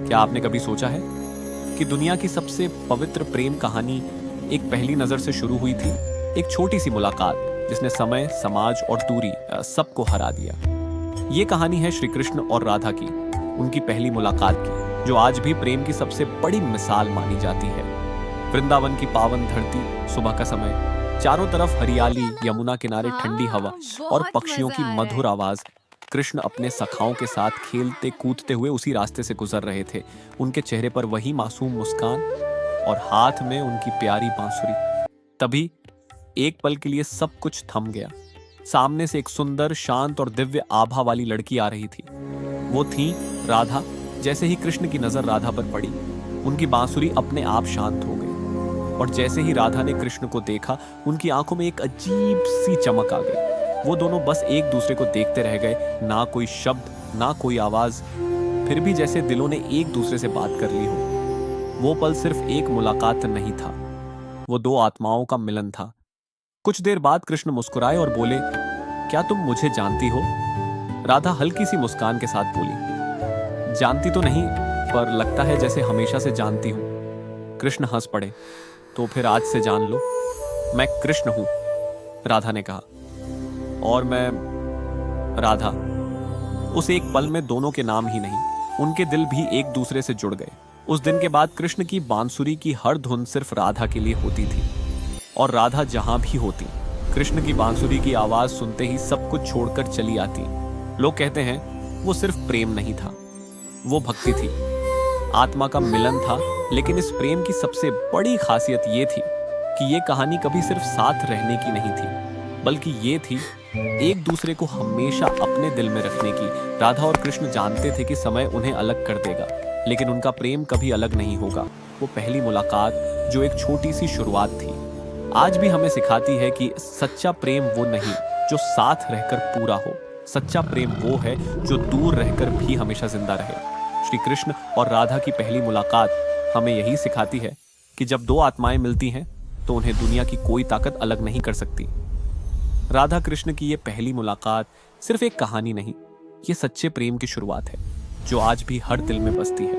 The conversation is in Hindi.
क्या आपने कभी सोचा है कि दुनिया की सबसे पवित्र प्रेम कहानी एक पहली नजर से शुरू हुई थी? एक छोटी सी मुलाकात जिसने समय, समाज और दूरी सबको हरा दिया। ये कहानी है श्री कृष्ण और राधा की, उनकी पहली मुलाकात की, जो आज भी प्रेम की सबसे बड़ी मिसाल मानी जाती है। वृंदावन की पावन धरती, सुबह का समय, चारों तरफ हरियाली, यमुना किनारे ठंडी हवा और पक्षियों की मधुर आवाज। कृष्ण अपने सखाओं के साथ खेलते कूदते हुए उसी रास्ते से गुजर रहे थे। उनके चेहरे पर वही मासूम मुस्कान और हाथ में उनकी प्यारी बांसुरी। तभी एक पल के लिए सब कुछ थम गया। सामने से एक सुंदर, शांत और दिव्य आभा वाली लड़की आ रही थी। वो थी राधा। जैसे ही कृष्ण की नजर राधा पर पड़ी, उनकी बांसुरी अपने आप शांत हो गई और जैसे ही राधा ने कृष्ण को देखा, उनकी आंखों में एक अजीब सी चमक आ गई। वो दोनों बस एक दूसरे को देखते रह गए, ना कोई शब्द, ना कोई आवाज, फिर भी जैसे दिलों ने एक दूसरे से बात कर ली हो। वो पल सिर्फ एक मुलाकात नहीं था, वो दो आत्माओं का मिलन था। कुछ देर बाद कृष्ण मुस्कुराए और बोले, क्या तुम मुझे जानती हो? राधा हल्की सी मुस्कान के साथ बोली, जानती तो नहीं, पर लगता है जैसे हमेशा से जानती हूं। कृष्ण हंस पड़े, तो फिर आज से जान लो, मैं कृष्ण हूं, राधा ने कहा। और मैं राधा। उस एक पल में दोनों के नाम ही नहीं, उनके दिल भी एक दूसरे से जुड़ गए। उस दिन के बाद कृष्ण की बांसुरी की हर धुन सिर्फ राधा के लिए होती थी, और राधा जहां भी होती, कृष्ण की बांसुरी की आवाज सुनते ही सब कुछ छोड़कर चली आती। लोग कहते हैं वो सिर्फ प्रेम नहीं था, वो भक्ति थी, आत्मा का मिलन था। लेकिन इस प्रेम की सबसे बड़ी खासियत ये थी कि ये कहानी कभी सिर्फ साथ रहने की नहीं थी, बल्कि ये थी एक दूसरे को हमेशा अपने दिल में रखने की। राधा और कृष्ण जानते थे कि समय उन्हें अलग कर देगा, लेकिन उनका प्रेम कभी अलग नहीं होगा। वो पहली मुलाकात जो एक छोटी सी शुरुआत थी, आज भी हमें सिखाती है कि सच्चा प्रेम वो नहीं जो साथ रहकर पूरा हो, सच्चा प्रेम वो है जो दूर रहकर भी हमेशा जिंदा रहे। श्री कृष्ण और राधा की पहली मुलाकात हमें यही सिखाती है कि जब दो आत्माएं मिलती हैं तो उन्हें दुनिया की कोई ताकत अलग नहीं कर सकती। राधा कृष्ण की ये पहली मुलाकात सिर्फ एक कहानी नहीं, ये सच्चे प्रेम की शुरुआत है जो आज भी हर दिल में बसती है।